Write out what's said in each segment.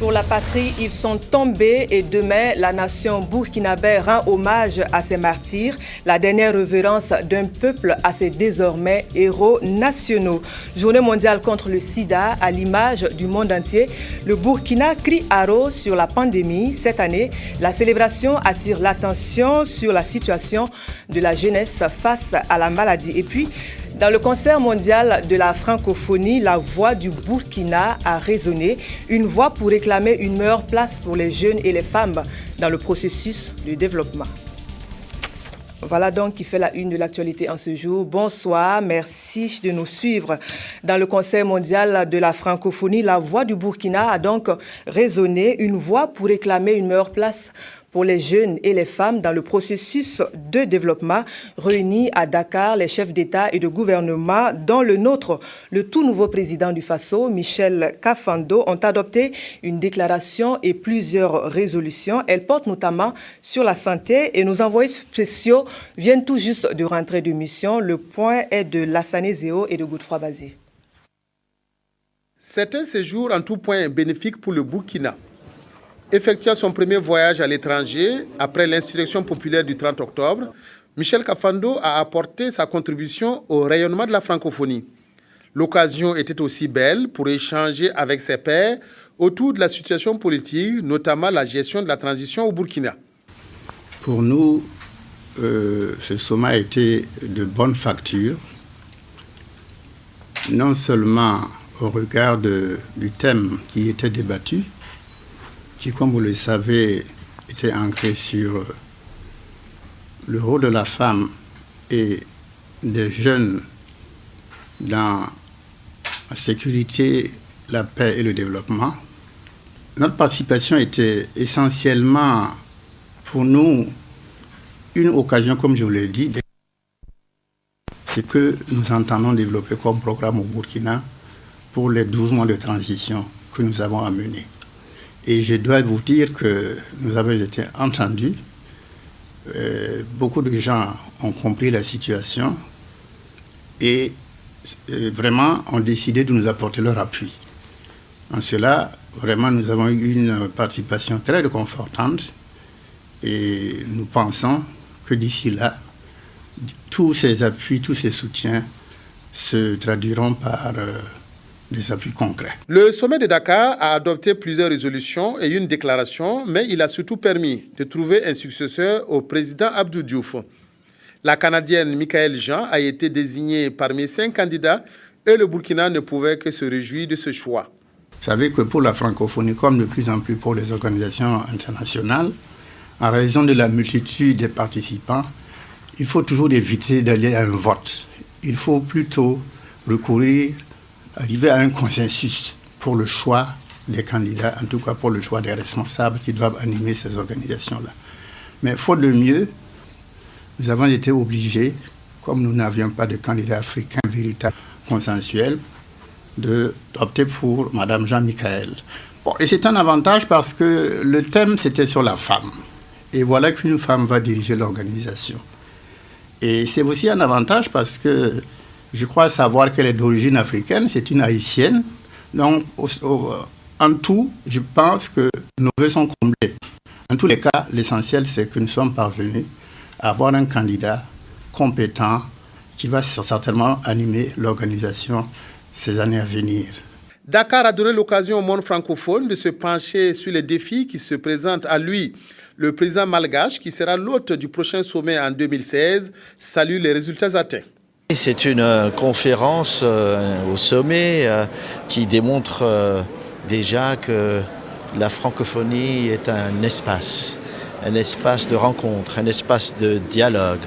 Pour la patrie, ils sont tombés et demain, la nation burkinabé rend hommage à ses martyrs, la dernière révérence d'un peuple à ses désormais héros nationaux. Journée mondiale contre le sida, à l'image du monde entier, le Burkina crie haro sur la pandémie. Cette année, la célébration attire l'attention sur la situation de la jeunesse face à la maladie. Et puis, dans le concert mondial de la francophonie, la voix du Burkina a résonné, une voix pour réclamer une meilleure place pour les jeunes et les femmes dans le processus de développement. Voilà donc qui fait la une de l'actualité en ce jour. Bonsoir, merci de nous suivre. Dans le concert mondial de la francophonie, la voix du Burkina a donc résonné, une voix pour réclamer une meilleure place pour les jeunes et les femmes dans le processus de développement. Réunis à Dakar, les chefs d'État et de gouvernement, dont le nôtre, le tout nouveau président du Faso, Michel Kafando, ont adopté une déclaration et plusieurs résolutions. Elles portent notamment sur la santé et nos envoyés spéciaux viennent tout juste de rentrer de mission. Le point est de Lassane Zéo et de Godefroy Bazé. C'est un séjour en tout point bénéfique pour le Burkina. Effectuant son premier voyage à l'étranger après l'insurrection populaire du 30 octobre, Michel Kafando a apporté sa contribution au rayonnement de la francophonie. L'occasion était aussi belle pour échanger avec ses pairs autour de la situation politique, notamment la gestion de la transition au Burkina. Pour nous, ce sommet a été de bonne facture, non seulement au regard du thème qui était débattu, qui, comme vous le savez, était ancré sur le rôle de la femme et des jeunes dans la sécurité, la paix et le développement. Notre participation était essentiellement, pour nous, une occasion, comme je vous l'ai dit, ce que nous entendons développer comme programme au Burkina pour les 12 mois de transition que nous avons à mener. Et je dois vous dire que nous avons été entendus. Beaucoup de gens ont compris la situation et vraiment ont décidé de nous apporter leur appui. En cela, vraiment, nous avons eu une participation très réconfortante et nous pensons que d'ici là, tous ces appuis, tous ces soutiens se traduiront par des appuis concrets. Le sommet de Dakar a adopté plusieurs résolutions et une déclaration, mais il a surtout permis de trouver un successeur au président Abdou Diouf. La Canadienne Michaëlle Jean a été désignée parmi 5 candidats et le Burkina ne pouvait que se réjouir de ce choix. Vous savez que pour la francophonie, comme de plus en plus pour les organisations internationales, en raison de la multitude des participants, il faut toujours éviter d'aller à un vote. Il faut plutôt arriver à un consensus pour le choix des candidats, en tout cas pour le choix des responsables qui doivent animer ces organisations-là. Mais faute de mieux, nous avons été obligés, comme nous n'avions pas de candidat africain véritable consensuel, d'opter pour Mme Jean-Michaël. Bon, et c'est un avantage parce que le thème, c'était sur la femme. Et voilà qu'une femme va diriger l'organisation. Et c'est aussi un avantage parce que je crois savoir qu'elle est d'origine africaine, c'est une haïtienne. Donc, en tout, je pense que nos vœux sont comblés. En tous les cas, l'essentiel, c'est que nous sommes parvenus à avoir un candidat compétent qui va certainement animer l'organisation ces années à venir. Dakar a donné l'occasion au monde francophone de se pencher sur les défis qui se présentent à lui. Le président malgache, qui sera l'hôte du prochain sommet en 2016, salue les résultats atteints. C'est une conférence au sommet qui démontre déjà que la francophonie est un espace de rencontre, un espace de dialogue,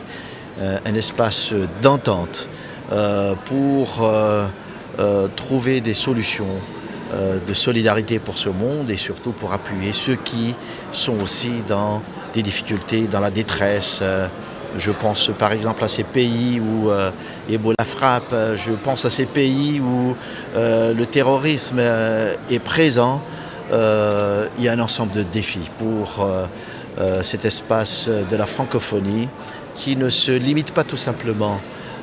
un espace d'entente pour trouver des solutions de solidarité pour ce monde et surtout pour appuyer ceux qui sont aussi dans des difficultés, dans la détresse. Je pense par exemple à ces pays où Ebola frappe, je pense à ces pays où le terrorisme est présent. Il y a un ensemble de défis pour cet espace de la francophonie qui ne se limite pas tout simplement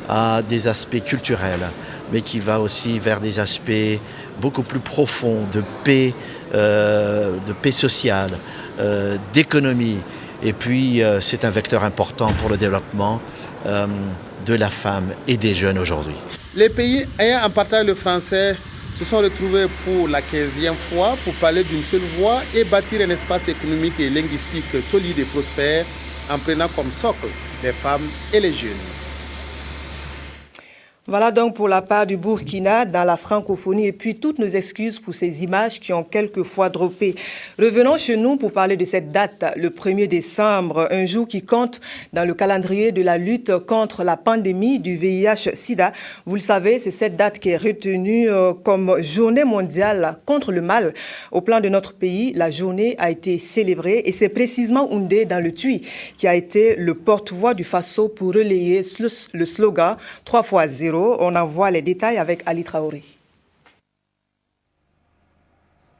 à des aspects culturels, mais qui va aussi vers des aspects beaucoup plus profond de paix sociale, d'économie. Et puis c'est un vecteur important pour le développement de la femme et des jeunes aujourd'hui. Les pays ayant en partage le français se sont retrouvés pour la 15e fois pour parler d'une seule voix et bâtir un espace économique et linguistique solide et prospère en prenant comme socle les femmes et les jeunes. Voilà donc pour la part du Burkina dans la francophonie et puis toutes nos excuses pour ces images qui ont quelquefois droppé. Revenons chez nous pour parler de cette date, le 1er décembre, un jour qui compte dans le calendrier de la lutte contre la pandémie du VIH-Sida. Vous le savez, c'est cette date qui est retenue comme journée mondiale contre le mal. Au plan de notre pays, la journée a été célébrée et c'est précisément Houndé dans le Tui qui a été le porte-voix du FASO pour relayer le slogan 3x0. On en voit les détails avec Ali Traoré.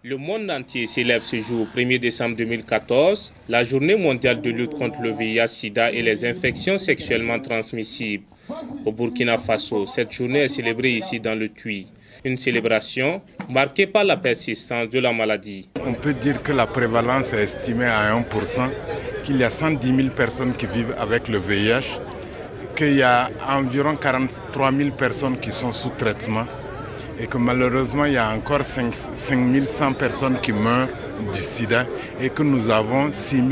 Le monde entier célèbre ce jour, 1er décembre 2014, la journée mondiale de lutte contre le VIH-Sida et les infections sexuellement transmissibles. Au Burkina Faso, cette journée est célébrée ici dans le Tui. Une célébration marquée par la persistance de la maladie. On peut dire que la prévalence est estimée à 1%, qu'il y a 110 000 personnes qui vivent avec le VIH, qu'il y a environ 43 000 personnes qui sont sous traitement et que malheureusement il y a encore 5 100 personnes qui meurent du sida et que nous avons 6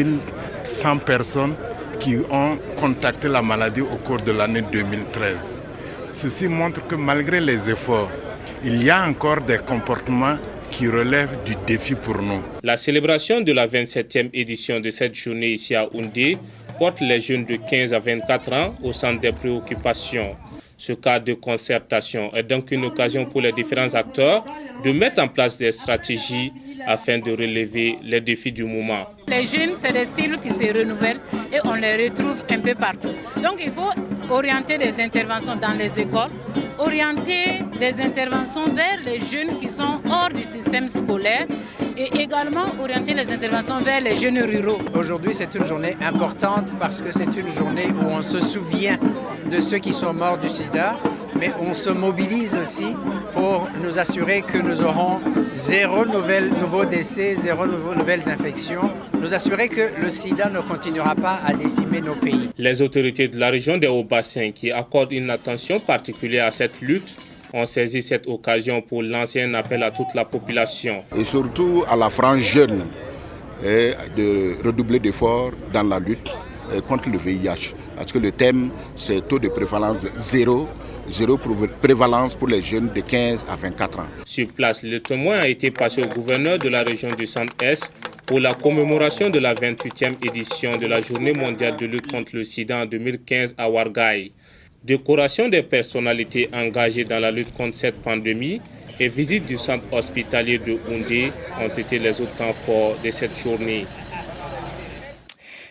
100 personnes qui ont contacté la maladie au cours de l'année 2013. Ceci montre que malgré les efforts, il y a encore des comportements qui relèvent du défi pour nous. La célébration de la 27e édition de cette journée ici à Houndé porte les jeunes de 15 à 24 ans au centre des préoccupations. Ce cadre de concertation est donc une occasion pour les différents acteurs de mettre en place des stratégies afin de relever les défis du moment. Les jeunes, c'est des cibles qui se renouvellent et on les retrouve un peu partout. Donc il faut orienter des interventions dans les écoles, orienter des interventions vers les jeunes qui sont hors du système scolaire et également orienter les interventions vers les jeunes ruraux. Aujourd'hui, c'est une journée importante parce que c'est une journée où on se souvient de ceux qui sont morts du sida, mais on se mobilise aussi pour nous assurer que nous aurons zéro nouveau décès, zéro nouvelles infections, nous assurer que le sida ne continuera pas à décimer nos pays. Les autorités de la région des Hauts-Bassins qui accordent une attention particulière à cette lutte ont saisi cette occasion pour lancer un appel à toute la population. Et surtout à la frange jeune de redoubler d'efforts dans la lutte contre le VIH. Parce que le thème, c'est taux de prévalence zéro prévalence pour les jeunes de 15 à 24 ans. Sur place, le témoin a été passé au gouverneur de la région du Centre-Est pour la commémoration de la 28e édition de la Journée mondiale de lutte contre le sida en 2015 à Ouarghaï. Décoration des personnalités engagées dans la lutte contre cette pandémie et visite du centre hospitalier de Houndé ont été les autres temps forts de cette journée.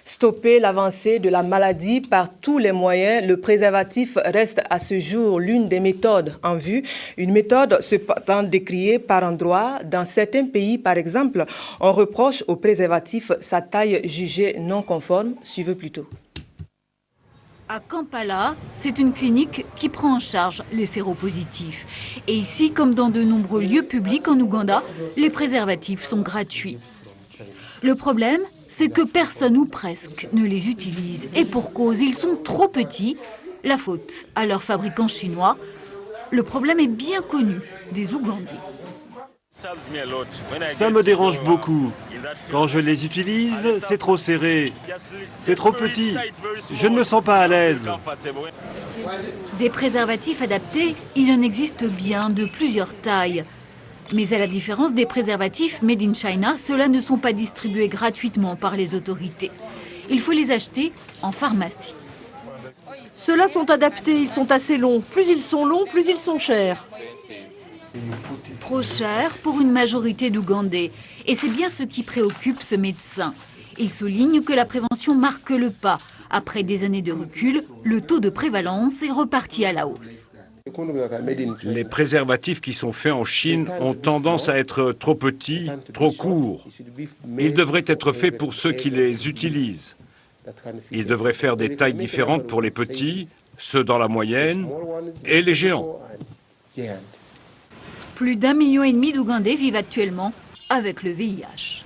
Stopper l'avancée de la maladie par tous les moyens, le préservatif reste à ce jour l'une des méthodes en vue. Une méthode cependant décriée par endroits. Dans certains pays, par exemple, on reproche au préservatif sa taille jugée non conforme. Suivez plutôt. À Kampala, c'est une clinique qui prend en charge les séropositifs. Et ici, comme dans de nombreux lieux publics en Ouganda, les préservatifs sont gratuits. Le problème, c'est que personne ou presque ne les utilise. Et pour cause, ils sont trop petits. La faute à leurs fabricants chinois. Le problème est bien connu des Ougandais. Ça me dérange beaucoup. Quand je les utilise, c'est trop serré. C'est trop petit. Je ne me sens pas à l'aise. Des préservatifs adaptés, il en existe bien de plusieurs tailles. Mais à la différence des préservatifs made in China, ceux-là ne sont pas distribués gratuitement par les autorités. Il faut les acheter en pharmacie. Ceux-là sont adaptés, ils sont assez longs. Plus ils sont longs, plus ils sont chers. Trop cher pour une majorité d'Ougandais. Et c'est bien ce qui préoccupe ce médecin. Il souligne que la prévention marque le pas. Après des années de recul, le taux de prévalence est reparti à la hausse. Les préservatifs qui sont faits en Chine ont tendance à être trop petits, trop courts. Ils devraient être faits pour ceux qui les utilisent. Ils devraient faire des tailles différentes pour les petits, ceux dans la moyenne et les géants. Plus d'1,5 million d'Ougandais vivent actuellement avec le VIH.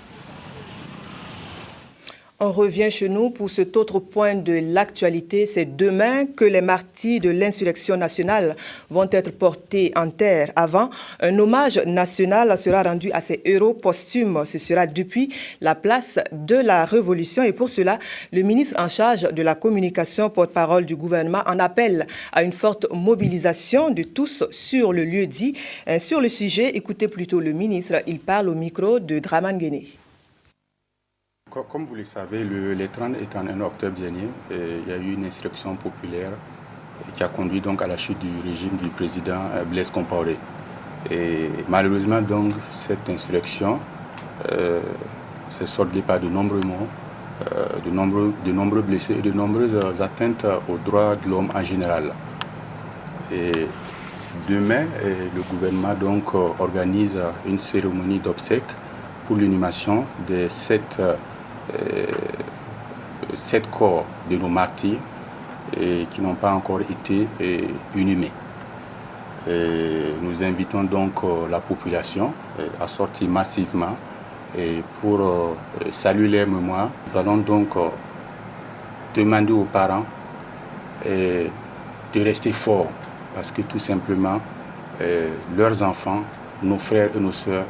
On revient chez nous pour cet autre point de l'actualité. C'est demain que les martyrs de l'insurrection nationale vont être portés en terre. Avant, un hommage national sera rendu à ces héros posthumes. Ce sera depuis la place de la Révolution. Et pour cela, le ministre en charge de la communication, porte-parole du gouvernement, en appelle à une forte mobilisation de tous sur le lieu dit. Sur le sujet, écoutez plutôt le ministre. Il parle au micro de Draman Guéné. Comme vous le savez, le 30 et 31 octobre dernier, il y a eu une insurrection populaire qui a conduit donc à la chute du régime du président Blaise Compaoré. Et malheureusement, donc, cette insurrection s'est soldée par de nombreux morts, de nombreux blessés et de nombreuses atteintes aux droits de l'homme en général. Et demain, le gouvernement donc organise une cérémonie d'obsèques pour l'inhumation des 7 corps de nos martyrs qui n'ont pas encore été inhumés. Nous invitons donc la population à sortir massivement pour saluer leur mémoire. Nous allons donc demander aux parents de rester forts parce que tout simplement leurs enfants, nos frères et nos sœurs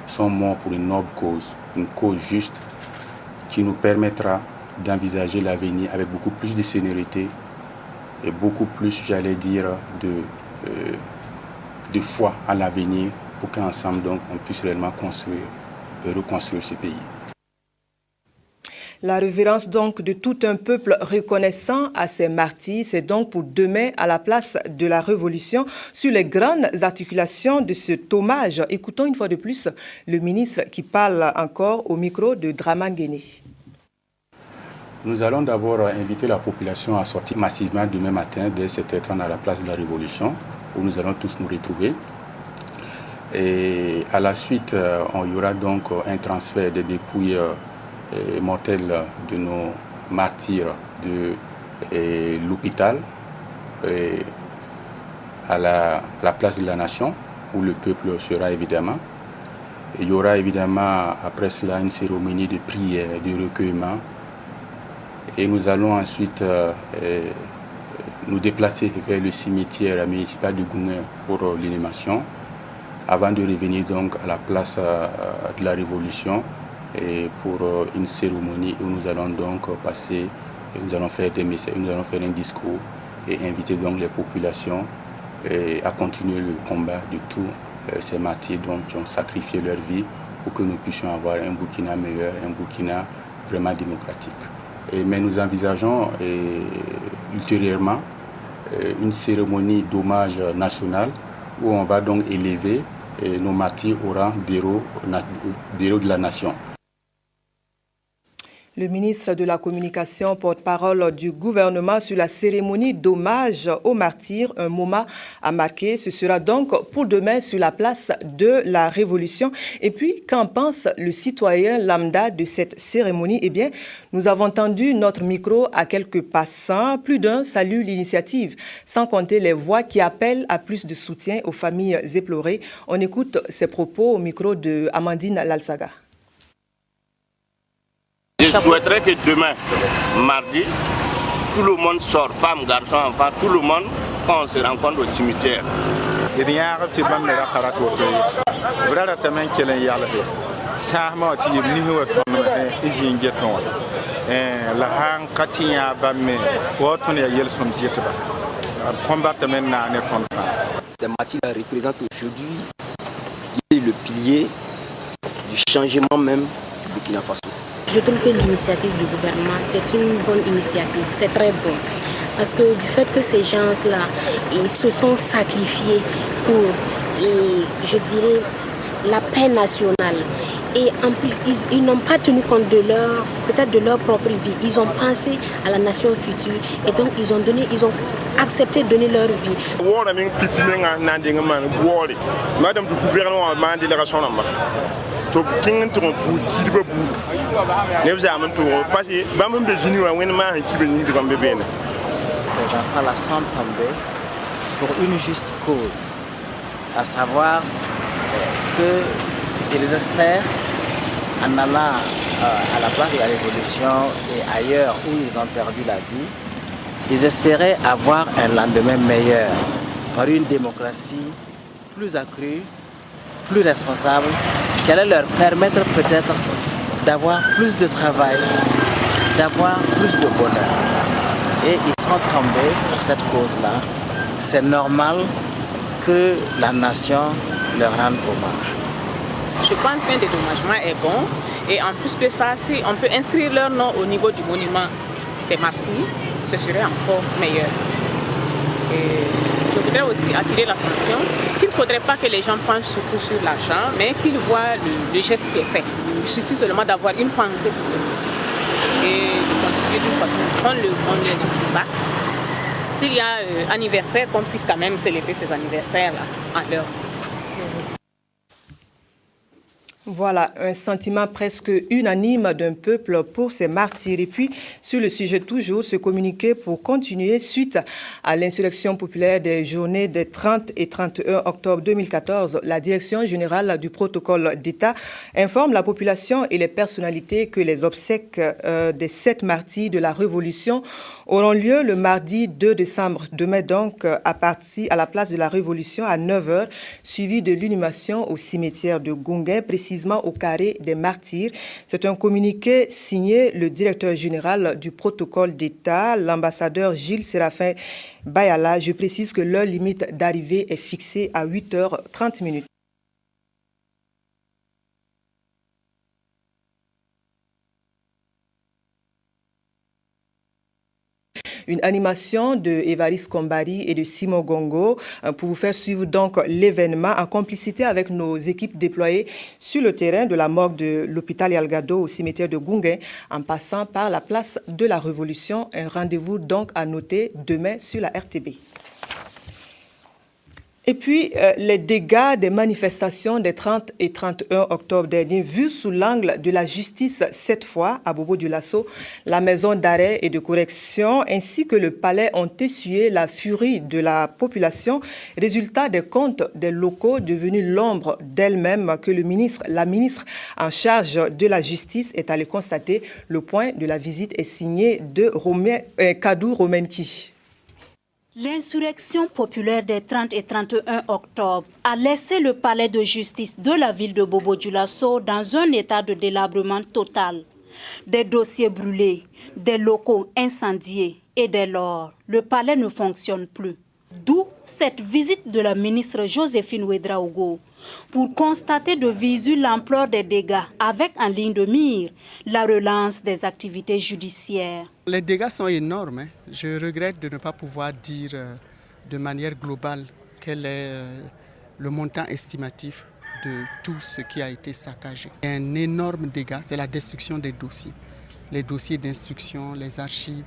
sont morts pour une noble cause, une cause juste qui nous permettra d'envisager l'avenir avec beaucoup plus de sérénité et beaucoup plus, j'allais dire, de foi à l'avenir pour qu'ensemble donc on puisse réellement construire et reconstruire ce pays. La révérence donc de tout un peuple reconnaissant à ses martyrs, c'est donc pour demain à la place de la Révolution sur les grandes articulations de cet hommage. Écoutons une fois de plus le ministre qui parle encore au micro de Draman Guéné. Nous allons d'abord inviter la population à sortir massivement demain matin dès 7h30 à la place de la Révolution où nous allons tous nous retrouver. Et à la suite, il y aura donc un transfert des dépouilles mortels de nos martyrs de l'hôpital à la place de la nation où le peuple sera évidemment. Et il y aura évidemment après cela une cérémonie de prière, de recueillement. Et nous allons ensuite nous déplacer vers le cimetière municipal de Gouné pour l'inhumation avant de revenir donc à la place de la Révolution et pour une cérémonie où nous allons donc passer, et nous allons faire des messages, nous allons faire un discours et inviter donc les populations à continuer le combat de tous ces martyrs qui ont sacrifié leur vie pour que nous puissions avoir un Burkina meilleur, un Burkina vraiment démocratique. Mais nous envisageons ultérieurement une cérémonie d'hommage national où on va donc élever nos martyrs au rang d'héros de la nation. Le ministre de la Communication, porte-parole du gouvernement sur la cérémonie d'hommage aux martyrs, un moment à marquer. Ce sera donc pour demain sur la place de la Révolution. Et puis, qu'en pense le citoyen lambda de cette cérémonie? Eh bien, nous avons tendu notre micro à quelques passants. Plus d'un salue l'initiative, sans compter les voix qui appellent à plus de soutien aux familles éplorées. On écoute ces propos au micro de Amandine Lalsaga. Je souhaiterais que demain, mardi, tout le monde sort, femmes, garçons, enfants, tout le monde, on se rencontre au cimetière. Ces martyrs représentent aujourd'hui le pilier du changement même du Burkina Faso. Je trouve que l'initiative du gouvernement, c'est une bonne initiative, c'est très bon. Parce que du fait que ces gens-là, ils se sont sacrifiés pour, je dirais, la paix nationale. Et en plus, ils n'ont pas tenu compte de peut-être de leur propre vie. Ils ont pensé à la nation future et donc ils ont accepté de donner leur vie. Ces enfants-là sont tombés pour une juste cause, à savoir qu'ils espèrent, en allant à la place de la Révolution et ailleurs où ils ont perdu la vie, ils espéraient avoir un lendemain meilleur par une démocratie plus accrue, plus responsable, qui allait leur permettre peut-être d'avoir plus de travail, d'avoir plus de bonheur. Et ils sont tombés pour cette cause-là. C'est normal que la nation leur rende hommage. Je pense qu'un dédommagement est bon. Et en plus de ça, si on peut inscrire leur nom au niveau du monument des martyrs, ce serait encore meilleur. Et je voudrais aussi attirer l'attention qu'il ne faudrait pas que les gens pensent surtout sur l'argent, mais qu'ils voient le geste qui est fait. Il suffit seulement d'avoir une pensée pour eux. Et de contribuer d'une façon, on ne les oublie pas. S'il y a anniversaire, qu'on puisse quand même célébrer ces anniversaires-là en leur. Voilà, un sentiment presque unanime d'un peuple pour ces martyrs. Et puis, sur le sujet toujours, ce communiqué pour continuer suite à l'insurrection populaire des journées des 30 et 31 octobre 2014, la Direction générale du protocole d'État informe la population et les personnalités que les obsèques des 7 martyrs de la Révolution auront lieu le mardi 2 décembre, demain donc, à la place de la Révolution à 9h, suivi de l'inhumation au cimetière de Gunguin, précisément au carré des martyrs. C'est un communiqué signé le directeur général du protocole d'État, l'ambassadeur Gilles Séraphin Bayala. Je précise que l'heure limite d'arrivée est fixée à 8h30. Une animation de Évariste Kombari et de Simon Gongo pour vous faire suivre donc l'événement en complicité avec nos équipes déployées sur le terrain de la morgue de l'hôpital Yalgado au cimetière de Gunguin en passant par la place de la Révolution. Un rendez-vous donc à noter demain sur la RTB. Et puis, les dégâts des manifestations des 30 et 31 octobre dernier, vus sous l'angle de la justice cette fois à Bobo-Dioulasso, la maison d'arrêt et de correction ainsi que le palais ont essuyé la furie de la population, résultat des comptes des locaux devenus l'ombre d'elle-même que la ministre en charge de la justice est allée constater. Le point de la visite est signé de Kadou Romenki. L'insurrection populaire des 30 et 31 octobre a laissé le palais de justice de la ville de Bobo-Dioulasso dans un état de délabrement total. Des dossiers brûlés, des locaux incendiés et dès lors, le palais ne fonctionne plus. D'où cette visite de la ministre Joséphine Ouédraogo pour constater de visu l'ampleur des dégâts avec en ligne de mire la relance des activités judiciaires. Les dégâts sont énormes. Je regrette de ne pas pouvoir dire de manière globale quel est le montant estimatif de tout ce qui a été saccagé. Un énorme dégât, c'est la destruction des dossiers. Les dossiers d'instruction, les archives.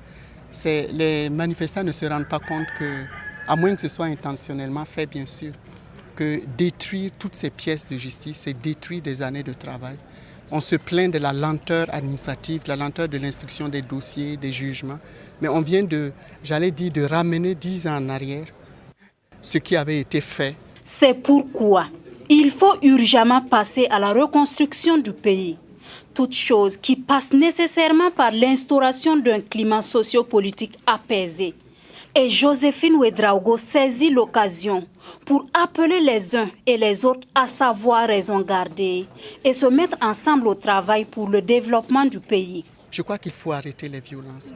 Les manifestants ne se rendent pas compte que, à moins que ce soit intentionnellement fait bien sûr, que détruire toutes ces pièces de justice, c'est détruire des années de travail. On se plaint de la lenteur administrative, la lenteur de l'instruction des dossiers, des jugements. Mais on vient de ramener 10 ans en arrière ce qui avait été fait. C'est pourquoi il faut urgemment passer à la reconstruction du pays. Toute chose qui passe nécessairement par l'instauration d'un climat socio-politique apaisé. Et Joséphine Ouédraogo saisit l'occasion pour appeler les uns et les autres à savoir raison garder et se mettre ensemble au travail pour le développement du pays. Je crois qu'il faut arrêter les violences.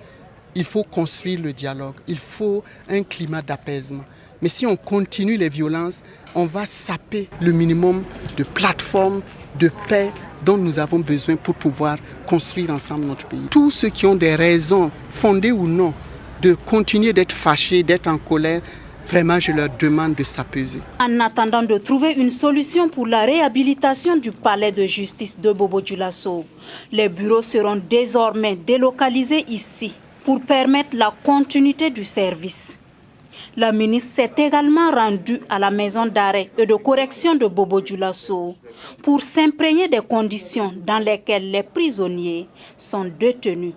Il faut construire le dialogue. Il faut un climat d'apaisement. Mais si on continue les violences, on va saper le minimum de plateformes, de paix dont nous avons besoin pour pouvoir construire ensemble notre pays. Tous ceux qui ont des raisons, fondées ou non, de continuer d'être fâchés, d'être en colère, vraiment je leur demande de s'apaiser. En attendant de trouver une solution pour la réhabilitation du palais de justice de Bobo-Dioulasso, les bureaux seront désormais délocalisés ici pour permettre la continuité du service. La ministre s'est également rendue à la maison d'arrêt et de correction de Bobo-Dioulasso pour s'imprégner des conditions dans lesquelles les prisonniers sont détenus.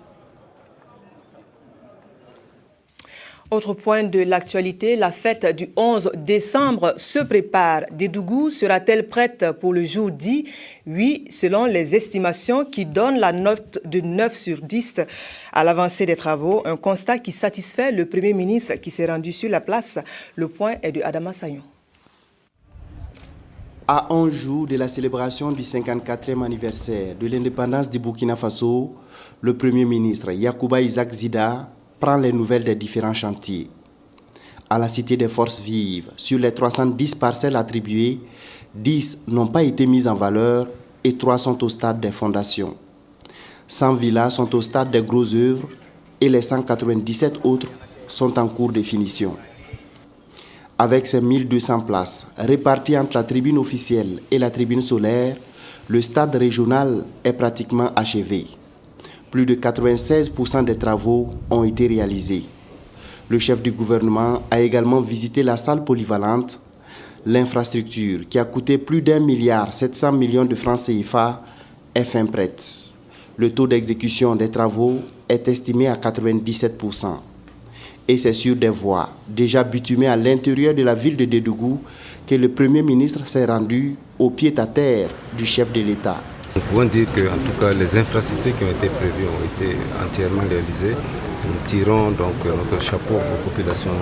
Autre point de l'actualité, la fête du 11 décembre se prépare. Dédougou sera-t-elle prête pour le jour dit? Oui, selon les estimations qui donnent la note de 9 sur 10 à l'avancée des travaux. Un constat qui satisfait le Premier ministre qui s'est rendu sur la place. Le point est de Adama Sayon. À 11 jours de la célébration du 54e anniversaire de l'indépendance du Burkina Faso, le Premier ministre Yacouba Isaac Zida prend les nouvelles des différents chantiers. À la Cité des Forces Vives, sur les 310 parcelles attribuées, 10 n'ont pas été mises en valeur et 3 sont au stade des fondations. 100 villas sont au stade des grosses œuvres et les 197 autres sont en cours de finition. Avec ses 1200 places réparties entre la tribune officielle et la tribune solaire, le stade régional est pratiquement achevé. Plus de 96% des travaux ont été réalisés. Le chef du gouvernement a également visité la salle polyvalente. L'infrastructure, qui a coûté plus d'1,7 milliard de francs CFA, est fin prête. Le taux d'exécution des travaux est estimé à 97%. Et c'est sur des voies déjà bitumées à l'intérieur de la ville de Dédougou que le Premier ministre s'est rendu au pied-à-terre du chef de l'État. Nous pouvons dire qu'en tout cas les infrastructures qui ont été prévues ont été entièrement réalisées. Nous tirons donc notre chapeau aux populations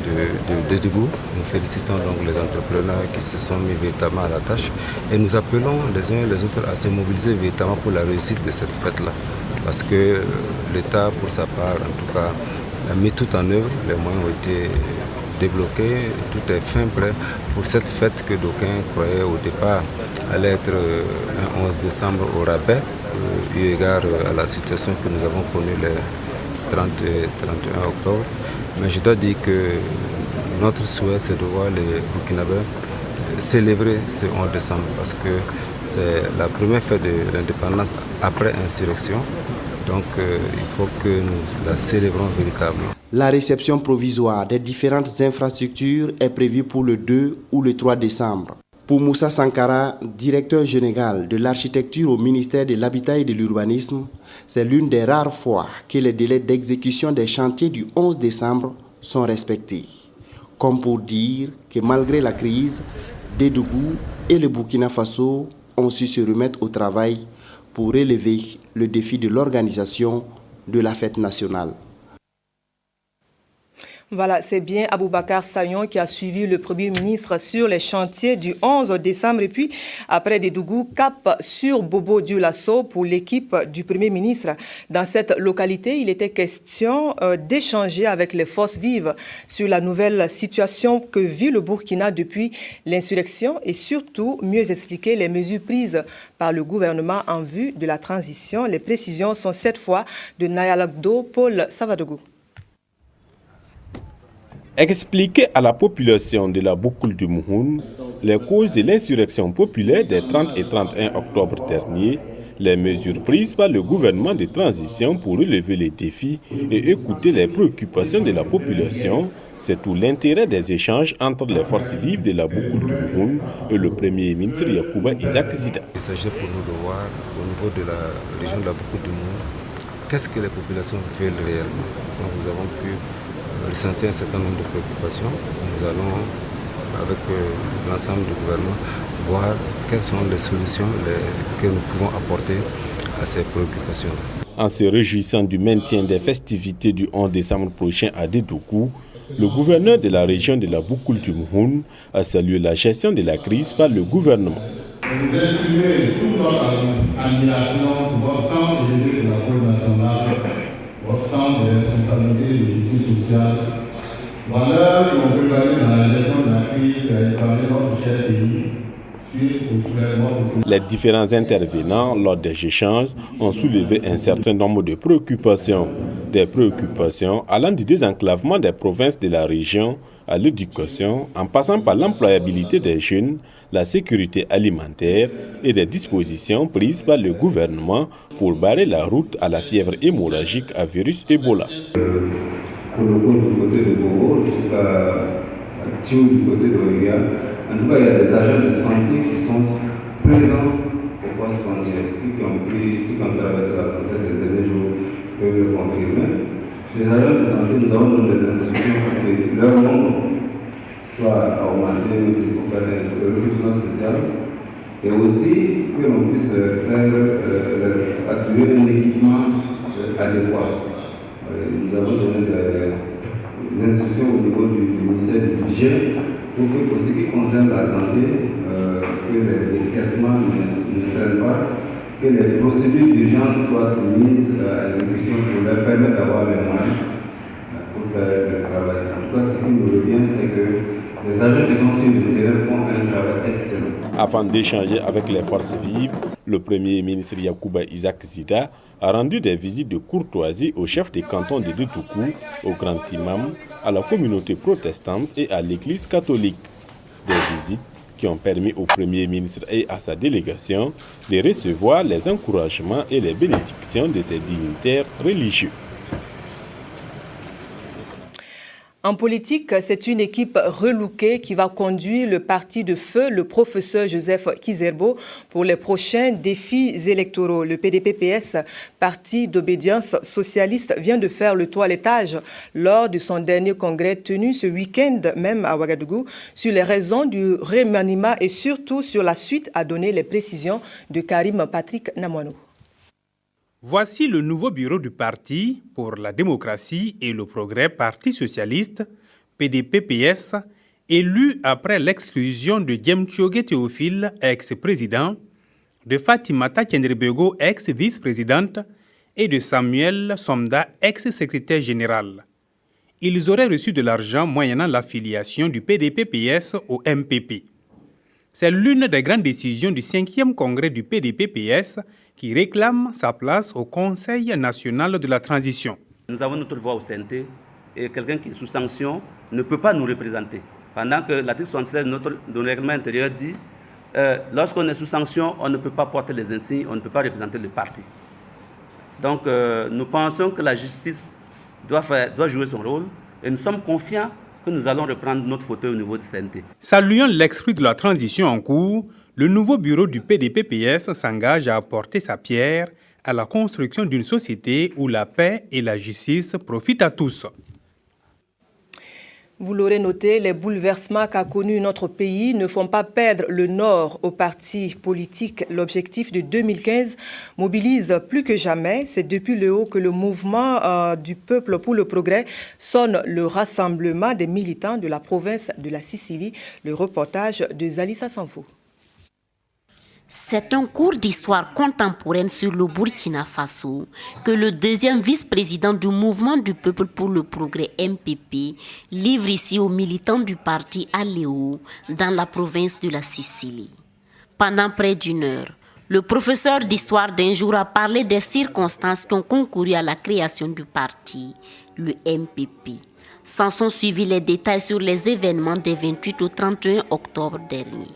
de Dédougou. Nous félicitons donc les entrepreneurs qui se sont mis véritablement à la tâche et nous appelons les uns et les autres à se mobiliser véritablement pour la réussite de cette fête-là. Parce que l'État, pour sa part, en tout cas, a mis tout en œuvre, les moyens ont été débloqués, tout est fin prêt pour cette fête que d'aucuns croyaient au départ allait être un 11 décembre au rabais, eu égard à la situation que nous avons connue les 30 et 31 octobre. Mais je dois dire que notre souhait, c'est de voir les Burkinabés célébrer ce 11 décembre parce que c'est la première fête de l'indépendance après insurrection. Donc il faut que nous la célébrons véritablement. La réception provisoire des différentes infrastructures est prévue pour le 2 ou le 3 décembre. Pour Moussa Sankara, directeur général de l'architecture au ministère de l'Habitat et de l'Urbanisme, c'est l'une des rares fois que les délais d'exécution des chantiers du 11 décembre sont respectés. Comme pour dire que malgré la crise, Dédougou et le Burkina Faso ont su se remettre au travail pour relever le défi de l'organisation de la fête nationale. Voilà, c'est bien Aboubacar Sayon qui a suivi le Premier ministre sur les chantiers du 11 décembre. Et puis, après Dédougou, cap sur Bobo-Dioulasso pour l'équipe du Premier ministre. Dans cette localité, il était question d'échanger avec les forces vives sur la nouvelle situation que vit le Burkina depuis l'insurrection et surtout mieux expliquer les mesures prises par le gouvernement en vue de la transition. Les précisions sont cette fois de Nayalagdo, Paul Savadougou. Expliquer à la population de la Boukoul du Mouhoun les causes de l'insurrection populaire des 30 et 31 octobre dernier, les mesures prises par le gouvernement de transition pour relever les défis et écouter les préoccupations de la population, c'est tout l'intérêt des échanges entre les forces vives de la Boukoul du Mouhoun et le Premier ministre Yacouba Isaac Zida. Il s'agit pour nous de voir au niveau de la région de la Boukoul du Mouhoun, qu'est-ce que les populations veulent réellement. Donc nous avons pu recenser un certain nombre de préoccupations. Nous allons, avec l'ensemble du gouvernement, voir quelles sont les solutions que nous pouvons apporter à ces préoccupations. En se réjouissant du maintien des festivités du 11 décembre prochain à Dédougou, le gouverneur de la région de la Boukoul du Mouhoun a salué la gestion de la crise par le gouvernement. Vous exprimez toute notre admiration pour votre sens élevé de la cause nationale, votre sens de responsabilité de justice sociale, valeurs qui ont prévalu dans la gestion de la crise qui a épargné notre cher pays. Les différents intervenants lors des échanges ont soulevé un certain nombre de préoccupations. Des préoccupations allant du désenclavement des provinces de la région à l'éducation, en passant par l'employabilité des jeunes, la sécurité alimentaire et des dispositions prises par le gouvernement pour barrer la route à la fièvre hémorragique à virus Ebola. Pour le coup, du côté de Bobo jusqu'à Tio, du côté de Oiga, en tout cas, il y a des agents de santé qui sont présents au poste frontière. Ceux qui ont traversé la frontière ces derniers jours peuvent le confirmer. Ces agents de santé, nous avons dans des institutions que leur nombre soit augmenté, mais il faut faire des recrutements spéciaux. Et aussi que l'on puisse attribuer un équipement adéquat. Nous avons donné des instructions au niveau du ministère du Budget pour que, pour ce qui concerne la santé, que les décaissements ne traînent pas, que les procédures d'urgence soient mises à exécution pour leur permettre d'avoir les moyens pour faire le travail. En tout cas, ce qui nous revient, c'est que les agents qui sont sur le terrain font un travail excellent. Avant d'échanger avec les forces vives, le Premier ministre Yacouba Isaac Zida a rendu des visites de courtoisie au chef des cantons de Doutoukou, au grand imam, à la communauté protestante et à l'église catholique. Des visites qui ont permis au Premier ministre et à sa délégation de recevoir les encouragements et les bénédictions de ses dignitaires religieux. En politique, c'est une équipe relookée qui va conduire le parti de feu, le professeur Joseph Kizerbo, pour les prochains défis électoraux. Le PDP-PS, parti d'obédience socialiste, vient de faire le toilettage lors de son dernier congrès tenu ce week-end même à Ouagadougou sur les raisons du remaniement et surtout sur la suite à donner les précisions de Karim Patrick Namouanou. Voici le nouveau bureau du Parti pour la démocratie et le progrès, Parti socialiste, PDP-PS, élu après l'exclusion de Djemtchoge Théophile, ex-président, de Fatimata Kendrebego, ex-vice-présidente, et de Samuel Somda, ex-secrétaire général. Ils auraient reçu de l'argent moyennant l'affiliation du PDP-PS au MPP. C'est l'une des grandes décisions du 5e congrès du PDP-PS qui réclame sa place au Conseil national de la transition. Nous avons notre voix au CNT et quelqu'un qui est sous sanction ne peut pas nous représenter. Pendant que l'article 76 de notre règlement intérieur dit lorsqu'on est sous sanction, on ne peut pas porter les insignes, on ne peut pas représenter le parti. Donc nous pensons que la justice doit jouer son rôle et nous sommes confiants que nous allons reprendre notre fauteuil au niveau du CNT. Saluant l'esprit de la transition en cours, le nouveau bureau du PDP-PS s'engage à apporter sa pierre à la construction d'une société où la paix et la justice profitent à tous. Vous l'aurez noté, les bouleversements qu'a connus notre pays ne font pas perdre le nord aux partis politiques. L'objectif de 2015 mobilise plus que jamais. C'est depuis le haut que le mouvement du peuple pour le progrès sonne le rassemblement des militants de la province de la Sicile. Le reportage de Zalissa Sanfo. C'est un cours d'histoire contemporaine sur le Burkina Faso que le deuxième vice-président du mouvement du peuple pour le progrès MPP livre ici aux militants du parti à Léo, dans la province de la Sicile. Pendant près d'une heure, le professeur d'histoire d'un jour a parlé des circonstances qui ont concouru à la création du parti, le MPP. S'en sont suivis les détails sur les événements des 28 au 31 octobre dernier.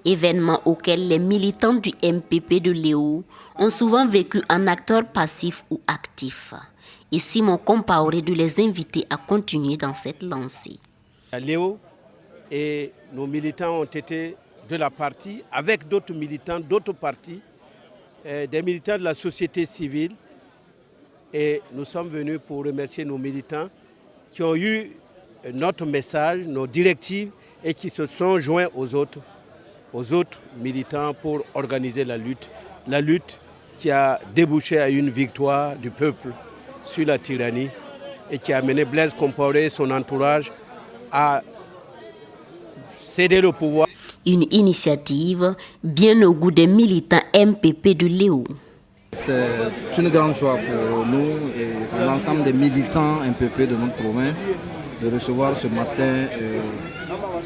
Événements auxquels les militants du MPP de Léo ont souvent vécu en acteurs passifs ou actifs. Et Simon Compaoré de les inviter à continuer dans cette lancée. Léo et nos militants ont été de la partie, avec d'autres militants, d'autres partis, des militants de la société civile. Et nous sommes venus pour remercier nos militants qui ont eu notre message, nos directives et qui se sont joints aux autres militants pour organiser la lutte qui a débouché à une victoire du peuple sur la tyrannie et qui a amené Blaise Compaoré et son entourage à céder le pouvoir. Une initiative bien au goût des militants MPP de Léo. C'est une grande joie pour nous et pour l'ensemble des militants MPP de notre province de recevoir ce matin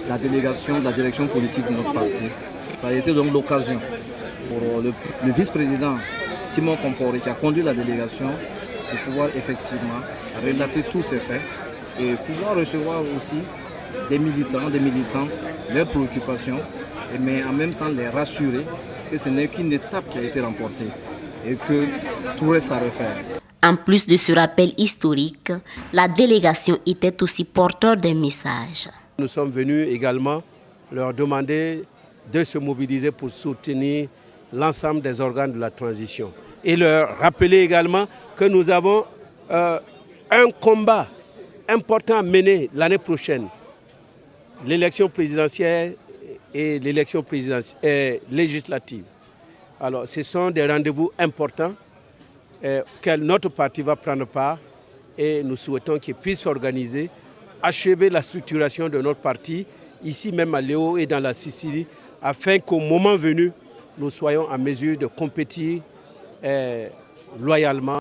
la délégation de la direction politique de notre parti. Ça a été donc l'occasion pour le vice-président Simon Compaoré qui a conduit la délégation de pouvoir effectivement relater tous ces faits et pouvoir recevoir aussi des militants, leurs préoccupations, mais en même temps les rassurer que ce n'est qu'une étape qui a été remportée et que tout reste à refaire. En plus de ce rappel historique, la délégation était aussi porteur d'un message. Nous sommes venus également leur demander de se mobiliser pour soutenir l'ensemble des organes de la transition et leur rappeler également que nous avons un un combat important à mener l'année prochaine, l'élection présidentielle et l'élection législative. Alors, ce sont des rendez-vous importants que notre parti va prendre part et nous souhaitons qu'il puisse s'organiser, achever la structuration de notre parti, ici même à Léo et dans la Sicile, afin qu'au moment venu, nous soyons en mesure de compétir loyalement.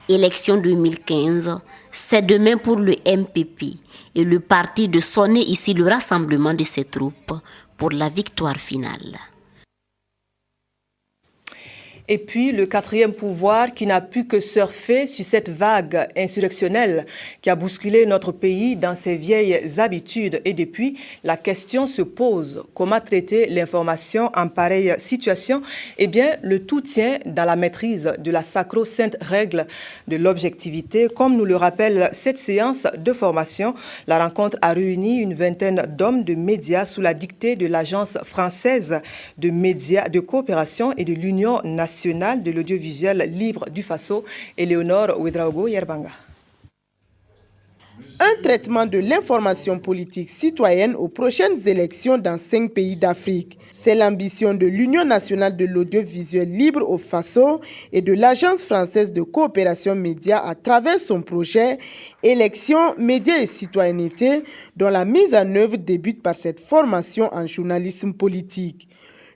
Élection 2015, c'est demain pour le MPP et le parti de sonner ici le rassemblement de ses troupes pour la victoire finale. Et puis le quatrième pouvoir qui n'a pu que surfer sur cette vague insurrectionnelle qui a bousculé notre pays dans ses vieilles habitudes. Et depuis, la question se pose, comment traiter l'information en pareille situation? Eh bien, le tout tient dans la maîtrise de la sacro-sainte règle de l'objectivité. Comme nous le rappelle cette séance de formation, la rencontre a réuni une vingtaine d'hommes de médias sous la dictée de l'Agence française de médias de coopération et de l'Union nationale de l'audiovisuel libre du Faso, Éléonore Ouedraogo Yerbanga. Un traitement de l'information politique citoyenne aux prochaines élections dans 5 pays d'Afrique. C'est l'ambition de l'Union nationale de l'audiovisuel libre au Faso et de l'Agence française de coopération média à travers son projet Élections, médias et citoyenneté, dont la mise en œuvre débute par cette formation en journalisme politique.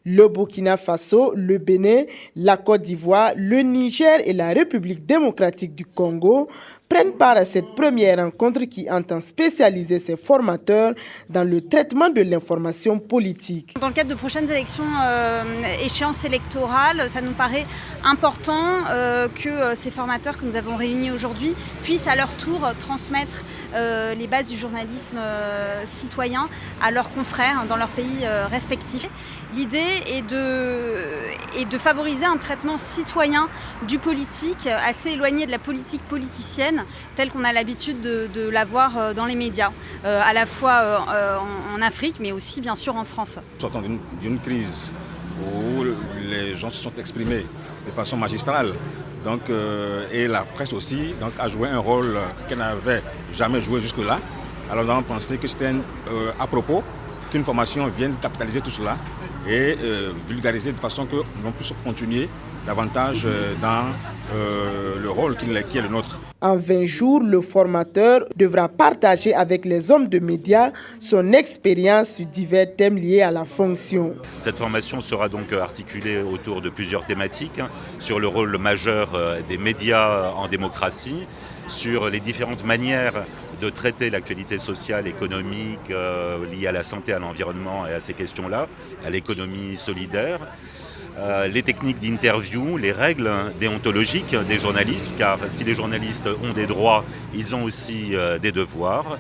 Le Burkina Faso, le Bénin, la Côte d'Ivoire, le Niger et la République démocratique du Congo prennent part à cette première rencontre qui entend spécialiser ses formateurs dans le traitement de l'information politique. Dans le cadre de prochaines élections, échéances électorales, ça nous paraît important que ces formateurs que nous avons réunis aujourd'hui puissent à leur tour transmettre les bases du journalisme citoyen à leurs confrères dans leurs pays respectifs. L'idée est de favoriser un traitement citoyen du politique, assez éloigné de la politique politicienne, telle qu'on a l'habitude de la voir dans les médias, à la fois en Afrique, mais aussi bien sûr en France. Sortant d'une crise où les gens se sont exprimés de façon magistrale, donc, et la presse aussi a joué un rôle qu'elle n'avait jamais joué jusque-là. Alors nous avons pensé que c'était à propos qu'une formation vienne capitaliser tout cela et vulgariser de façon que l'on puisse continuer davantage dans le rôle qui est le nôtre. En 20 jours, le formateur devra partager avec les hommes de médias son expérience sur divers thèmes liés à la fonction. Cette formation sera donc articulée autour de plusieurs thématiques, sur le rôle majeur des médias en démocratie, sur les différentes manières de traiter l'actualité sociale, économique, liée à la santé, à l'environnement et à ces questions-là, à l'économie solidaire. Les techniques d'interview, les règles déontologiques des journalistes, car si les journalistes ont des droits, ils ont aussi des devoirs.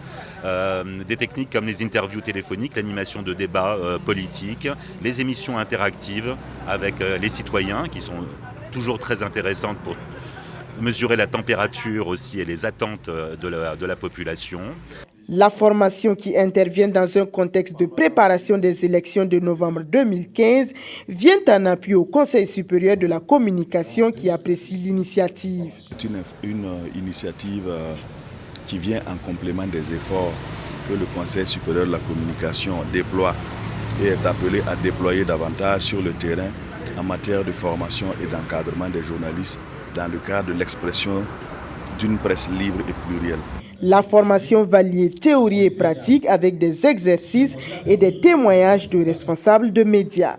Des techniques comme les interviews téléphoniques, l'animation de débats politiques, les émissions interactives avec les citoyens qui sont toujours très intéressantes pour mesurer la température aussi et les attentes de la population. La formation qui intervient dans un contexte de préparation des élections de novembre 2015 vient en appui au Conseil supérieur de la communication qui apprécie l'initiative. C'est une initiative qui vient en complément des efforts que le Conseil supérieur de la communication déploie et est appelé à déployer davantage sur le terrain en matière de formation et d'encadrement des journalistes dans le cadre de l'expression d'une presse libre et plurielle. La formation va lier théorie et pratique avec des exercices et des témoignages de responsables de médias.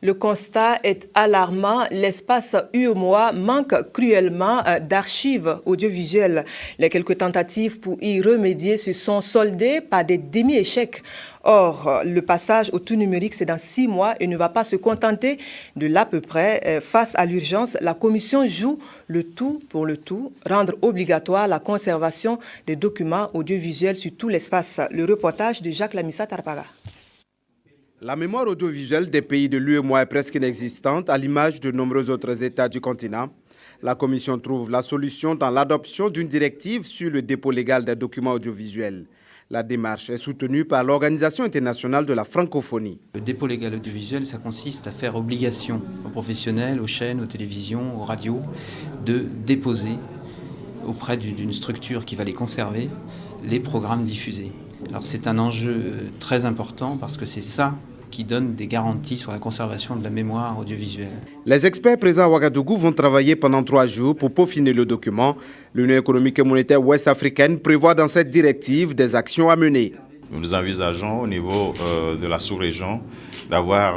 Le constat est alarmant. L'espace UEMOA manque cruellement d'archives audiovisuelles. Les quelques tentatives pour y remédier se sont soldées par des demi-échecs. Or, le passage au tout numérique, c'est dans 6 mois et ne va pas se contenter de l'à peu près. Face à l'urgence, la Commission joue le tout pour le tout, rendre obligatoire la conservation des documents audiovisuels sur tout l'espace. Le reportage de Jacques Lamissa Tarpaga. La mémoire audiovisuelle des pays de l'UEMOA est presque inexistante, à l'image de nombreux autres États du continent. La Commission trouve la solution dans l'adoption d'une directive sur le dépôt légal des documents audiovisuels. La démarche est soutenue par l'Organisation internationale de la francophonie. Le dépôt légal audiovisuel, ça consiste à faire obligation aux professionnels, aux chaînes, aux télévisions, aux radios, de déposer auprès d'une structure qui va les conserver, les programmes diffusés. Alors c'est un enjeu très important parce que c'est ça qui donne des garanties sur la conservation de la mémoire audiovisuelle. Les experts présents à Ouagadougou vont travailler pendant 3 jours pour peaufiner le document. L'Union économique et monétaire ouest-africaine prévoit dans cette directive des actions à mener. Nous envisageons au niveau de la sous-région d'avoir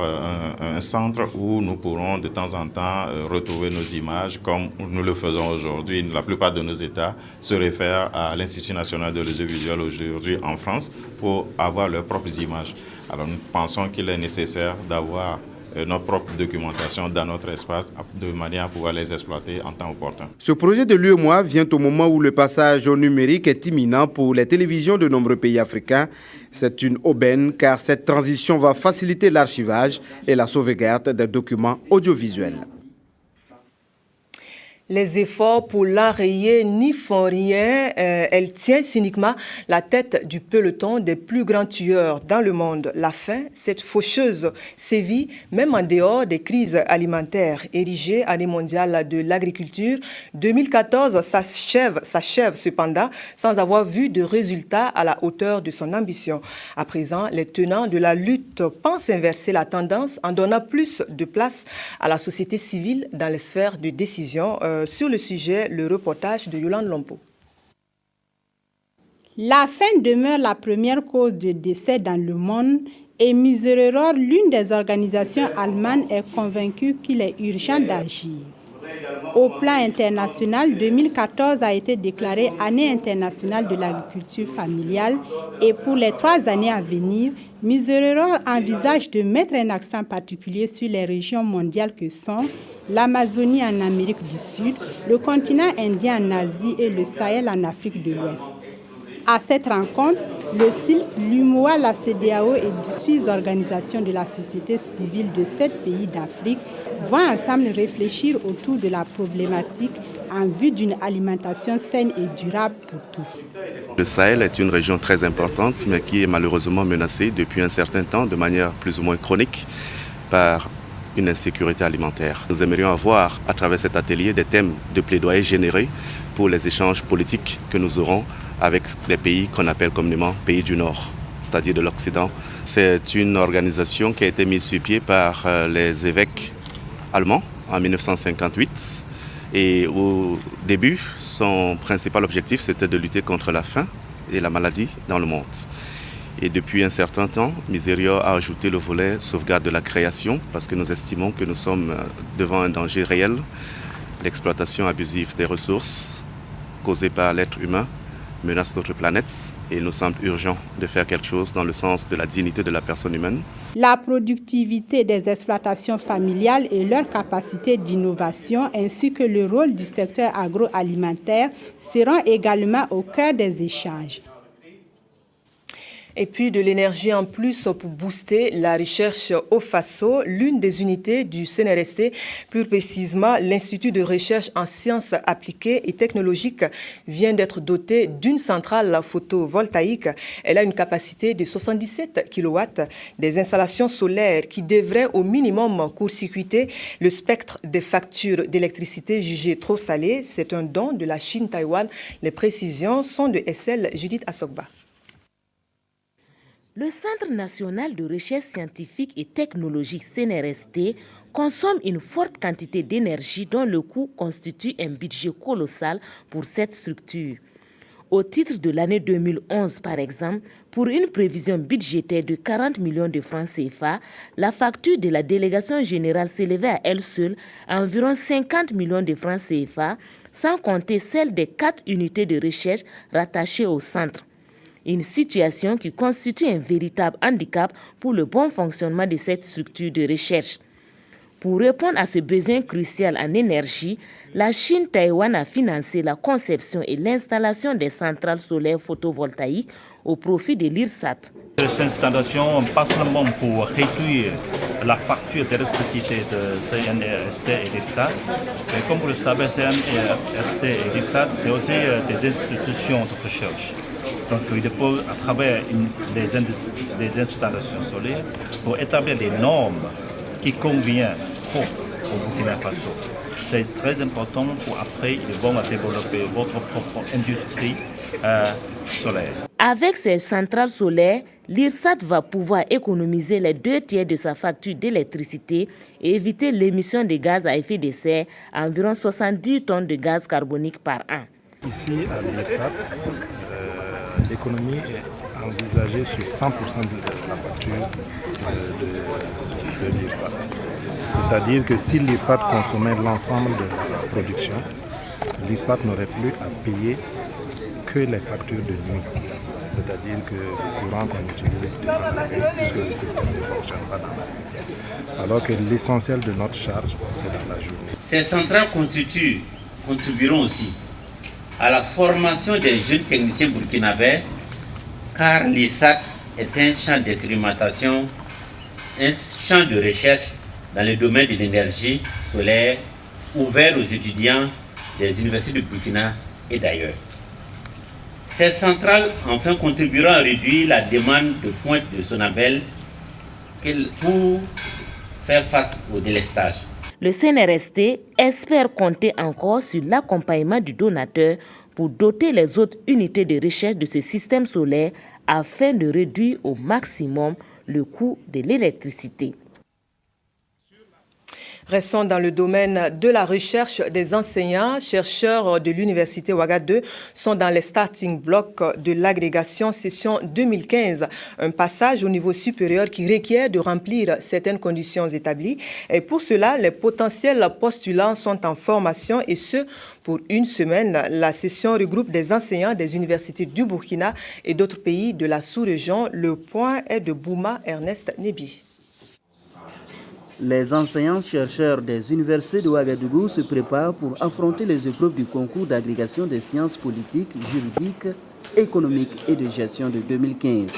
un centre où nous pourrons de temps en temps retrouver nos images comme nous le faisons aujourd'hui. La plupart de nos États se réfèrent à l'Institut national de l'audiovisuel aujourd'hui en France pour avoir leurs propres images. Alors nous pensons qu'il est nécessaire d'avoir notre propre documentation dans notre espace de manière à pouvoir les exploiter en temps opportun. Ce projet de l'UEMOA vient au moment où le passage au numérique est imminent pour les télévisions de nombreux pays africains. C'est une aubaine car cette transition va faciliter l'archivage et la sauvegarde des documents audiovisuels. Les efforts pour l'enrayer n'y font rien. Elle tient cyniquement la tête du peloton des plus grands tueurs dans le monde. La faim, cette faucheuse, sévit même en dehors des crises alimentaires. Érigée année mondiale de l'agriculture, 2014 s'achève cependant sans avoir vu de résultats à la hauteur de son ambition. À présent, les tenants de la lutte pensent inverser la tendance en donnant plus de place à la société civile dans les sphères de décision. Sur le sujet, le reportage de Yolande Lompo. La faim demeure la première cause de décès dans le monde et Miserere, l'une des organisations allemandes, est convaincue qu'il est urgent d'agir. Au plan international, 2014 a été déclarée année internationale de l'agriculture familiale et pour les 3 années à venir, Miserere envisage de mettre un accent particulier sur les régions mondiales que sont l'Amazonie en Amérique du Sud, le continent indien en Asie et le Sahel en Afrique de l'Ouest. À cette rencontre, le CILS, l'UMOA, la CEDEAO et 18 organisations de la société civile de 7 pays d'Afrique vont ensemble réfléchir autour de la problématique en vue d'une alimentation saine et durable pour tous. Le Sahel est une région très importante, mais qui est malheureusement menacée depuis un certain temps, de manière plus ou moins chronique, par une insécurité alimentaire. Nous aimerions avoir, à travers cet atelier, des thèmes de plaidoyer générés pour les échanges politiques que nous aurons avec les pays qu'on appelle communément pays du Nord, c'est-à-dire de l'Occident. C'est une organisation qui a été mise sur pied par les évêques allemands en 1958. Et au début, son principal objectif, c'était de lutter contre la faim et la maladie dans le monde. Et depuis un certain temps, Miserere a ajouté le volet sauvegarde de la création parce que nous estimons que nous sommes devant un danger réel, l'exploitation abusive des ressources causée par l'être humain menace notre planète et il nous semble urgent de faire quelque chose dans le sens de la dignité de la personne humaine. La productivité des exploitations familiales et leur capacité d'innovation ainsi que le rôle du secteur agroalimentaire seront également au cœur des échanges. Et puis de l'énergie en plus pour booster la recherche au Faso. L'une des unités du CNRST, plus précisément l'Institut de recherche en sciences appliquées et technologiques, vient d'être dotée d'une centrale photovoltaïque. Elle a une capacité de 77 kW, des installations solaires qui devraient au minimum court-circuiter le spectre des factures d'électricité jugées trop salées. C'est un don de la Chine-Taïwan. Les précisions sont de SL Judith Assogba. Le Centre national de recherche scientifique et technologique CNRST consomme une forte quantité d'énergie dont le coût constitue un budget colossal pour cette structure. Au titre de l'année 2011, par exemple, pour une prévision budgétaire de 40 millions de francs CFA, la facture de la délégation générale s'élevait à elle seule à environ 50 millions de francs CFA, sans compter celle des 4 unités de recherche rattachées au centre. Une situation qui constitue un véritable handicap pour le bon fonctionnement de cette structure de recherche. Pour répondre à ce besoin crucial en énergie, la Chine-Taïwan a financé la conception et l'installation des centrales solaires photovoltaïques au profit de l'IRSAT. Ces installations, pas seulement pour réduire la facture d'électricité de CNRST et l'IRSAT, mais comme vous le savez, CNRST et l'IRSAT, c'est aussi des institutions de recherche. Donc il faut, à travers des installations solaires, pour établir des normes qui conviennent au Burkina Faso. C'est très important pour après, ils vont développer votre propre industrie solaire. Avec ces centrales solaires, l'IRSAT va pouvoir économiser les 2/3 de sa facture d'électricité et éviter l'émission de gaz à effet de serre à environ 70 tonnes de gaz carbonique par an. Ici, à l'IRSAT, l'économie est envisagée sur 100% de la facture de l'IRSAT. C'est-à-dire que si l'IRSAT consommait l'ensemble de la production, l'IRSAT n'aurait plus à payer que les factures de nuit. C'est-à-dire que le courant qu'on utilise durant la nuit, puisque le système ne fonctionne pas dans la nuit. Alors que l'essentiel de notre charge, c'est dans la journée. Ces centrales contribueront aussi à la formation des jeunes techniciens burkinabés, car l'IRSAT est un champ d'expérimentation, un champ de recherche dans le domaine de l'énergie solaire, ouvert aux étudiants des universités de Burkina et d'ailleurs. Ces centrales, enfin, contribueront à réduire la demande de pointe de Sonabel pour faire face au délestage. Le CNRST espère compter encore sur l'accompagnement du donateur pour doter les autres unités de recherche de ce système solaire afin de réduire au maximum le coût de l'électricité. Restons dans le domaine de la recherche. Des enseignants, chercheurs de l'Université Ouaga 2 sont dans les starting blocks de l'agrégation session 2015. Un passage au niveau supérieur qui requiert de remplir certaines conditions établies. Et pour cela, les potentiels postulants sont en formation et ce, pour une semaine. La session regroupe des enseignants des universités du Burkina et d'autres pays de la sous-région. Le point est de Bouma Ernest Nebi. Les enseignants-chercheurs des universités de Ouagadougou se préparent pour affronter les épreuves du concours d'agrégation des sciences politiques, juridiques, économiques et de gestion de 2015.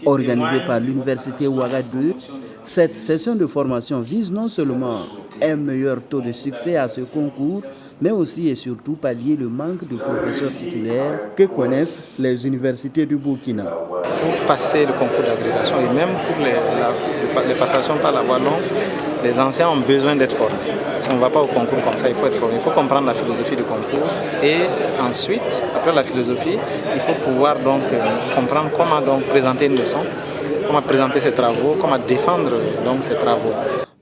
Organisée par l'université Ouaga 2, cette session de formation vise non seulement un meilleur taux de succès à ce concours, mais aussi et surtout pallier le manque de professeurs titulaires que connaissent les universités du Burkina. Pour passer le concours d'agrégation et même pour les passations par la voie longue, les anciens ont besoin d'être formés. Si on ne va pas au concours comme ça, il faut être formé. Il faut comprendre la philosophie du concours. Et ensuite, après la philosophie, il faut pouvoir donc comprendre comment donc présenter une leçon, comment présenter ses travaux, comment défendre donc ses travaux.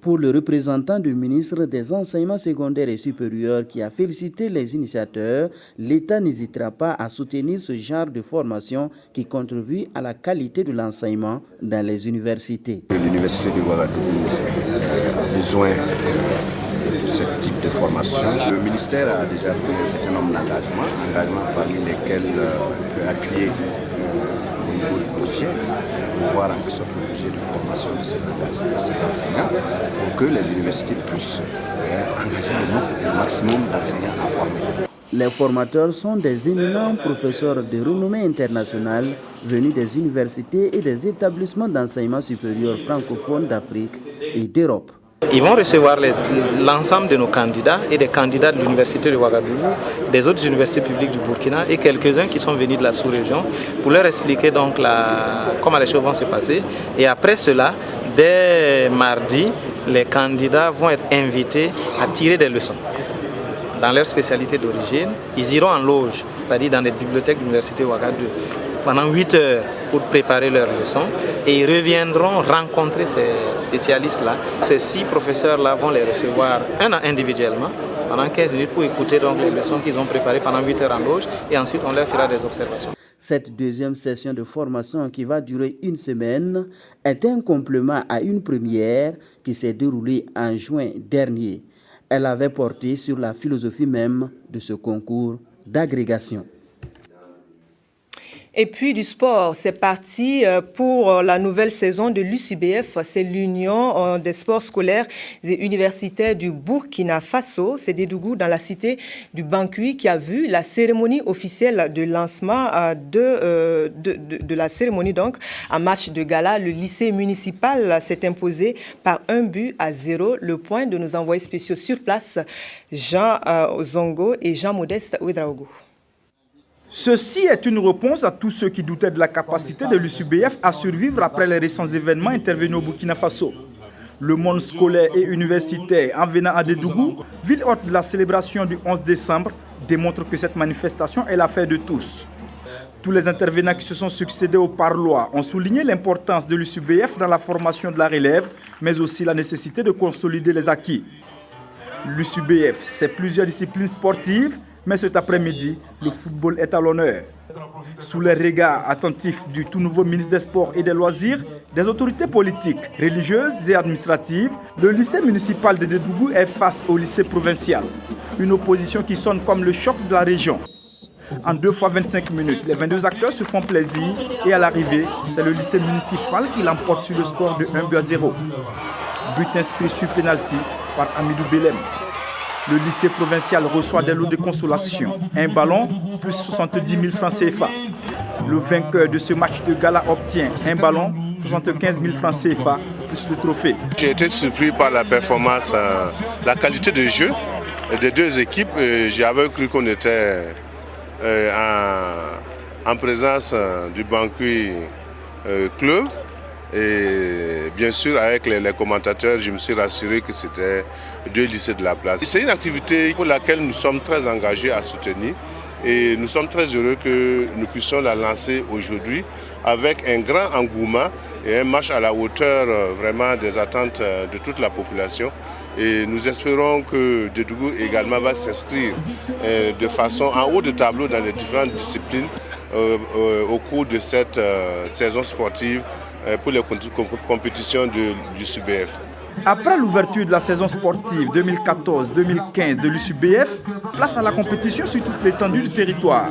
Pour le représentant du ministre des Enseignements secondaires et supérieurs qui a félicité les initiateurs, l'État n'hésitera pas à soutenir ce genre de formation qui contribue à la qualité de l'enseignement dans les universités. L'université de Ouagadougou a besoin de ce type de formation. Le ministère a déjà pris un certain nombre d'engagements parmi lesquels on peut appuyer au niveau du budget, pour voir en sorte le budget de formation de ces enseignants pour que les universités puissent engager le maximum d'enseignants à former. Les formateurs sont des éminents professeurs de renommée internationale venus des universités et des établissements d'enseignement supérieur francophones d'Afrique et d'Europe. Ils vont recevoir l'ensemble de nos candidats et des candidats de l'université de Ouagadougou, des autres universités publiques du Burkina et quelques-uns qui sont venus de la sous-région pour leur expliquer donc comment les choses vont se passer. Et après cela, dès mardi, les candidats vont être invités à tirer des leçons dans leur spécialité d'origine. Ils iront en loge, c'est-à-dire dans les bibliothèques de l'université Ouagadougou, pendant 8 heures pour préparer leurs leçons et ils reviendront rencontrer ces spécialistes-là. Ces 6 professeurs-là vont les recevoir individuellement pendant 15 minutes pour écouter donc les leçons qu'ils ont préparées pendant 8 heures en loge et ensuite on leur fera des observations. Cette deuxième session de formation qui va durer une semaine est un complément à une première qui s'est déroulée en juin dernier. Elle avait porté sur la philosophie même de ce concours d'agrégation. Et puis du sport, c'est parti pour la nouvelle saison de l'UCBF, c'est l'Union des sports scolaires et universitaires du Burkina Faso. C'est Dédougou dans la cité du Bankui qui a vu la cérémonie officielle de lancement de la cérémonie donc un match de gala. Le lycée municipal s'est imposé par 1-0. Le point de nos envoyés spéciaux sur place, Jean Zongo et Jean-Modeste Ouedraogo. Ceci est une réponse à tous ceux qui doutaient de la capacité de l'UCBF à survivre après les récents événements intervenus au Burkina Faso. Le monde scolaire et universitaire en venant à Dédougou, ville hôte de la célébration du 11 décembre, démontre que cette manifestation est l'affaire de tous. Tous les intervenants qui se sont succédés au parloir ont souligné l'importance de l'USUBF dans la formation de la relève, mais aussi la nécessité de consolider les acquis. L'USUBF, c'est plusieurs disciplines sportives, mais cet après-midi, le football est à l'honneur. Sous les regards attentifs du tout nouveau ministre des Sports et des Loisirs, des autorités politiques, religieuses et administratives, le lycée municipal de Dédougou est face au lycée provincial. Une opposition qui sonne comme le choc de la région. En 2 fois 25 minutes, les 22 acteurs se font plaisir et à l'arrivée, c'est le lycée municipal qui l'emporte sur le score de 1-0. But inscrit sur pénalty par Amidou Belem. Le lycée provincial reçoit des lots de consolation. Un ballon plus 70 000 francs CFA. Le vainqueur de ce match de gala obtient un ballon, 75 000 francs CFA plus le trophée. J'ai été surpris par la performance, la qualité de jeu des deux équipes. J'avais cru qu'on était en présence du Banqui club. Et bien sûr, avec les commentateurs, je me suis rassuré que c'était 2 lycées de la place. C'est une activité pour laquelle nous sommes très engagés à soutenir et nous sommes très heureux que nous puissions la lancer aujourd'hui avec un grand engouement et un match à la hauteur vraiment des attentes de toute la population. Et nous espérons que Dédougou également va s'inscrire de façon en haut de tableau dans les différentes disciplines au cours de cette saison sportive pour les compétitions du USUBF. Après l'ouverture de la saison sportive 2014-2015 de l'USUBF, place à la compétition sur toute l'étendue du territoire.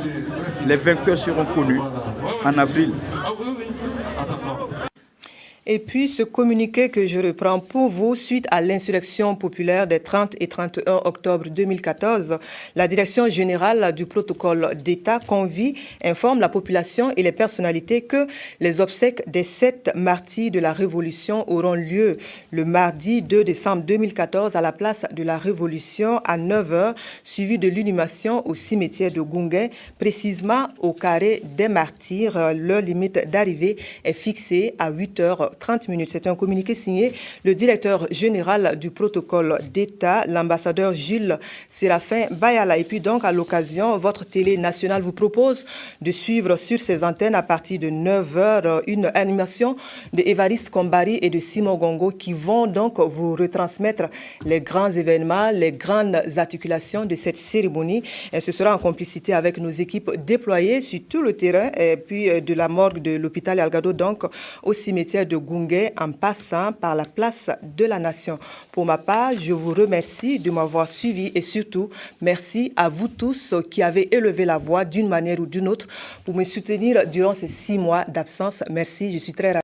Les vainqueurs seront connus en avril. Et puis ce communiqué que je reprends pour vous, suite à l'insurrection populaire des 30 et 31 octobre 2014, la Direction générale du protocole d'État informe la population et les personnalités que les obsèques des 7 martyrs de la Révolution auront lieu le mardi 2 décembre 2014 à la place de la Révolution à 9h, suivi de l'inhumation au cimetière de Goungué, précisément au carré des martyrs. Leur limite d'arrivée est fixée à 8h30. C'est un communiqué signé le directeur général du protocole d'État, l'ambassadeur Gilles Séraphin Bayala. Et puis donc à l'occasion, votre télé nationale vous propose de suivre sur ses antennes à partir de 9h une animation de Évariste Kombari et de Simon Gongo qui vont donc vous retransmettre les grands événements, les grandes articulations de cette cérémonie. Et ce sera en complicité avec nos équipes déployées sur tout le terrain et puis de la morgue de l'hôpital Algado donc au cimetière de Goungué en passant par la place de la Nation. Pour ma part, je vous remercie de m'avoir suivi et surtout, merci à vous tous qui avez élevé la voix d'une manière ou d'une autre pour me soutenir durant ces 6 mois d'absence. Merci, je suis très ravie.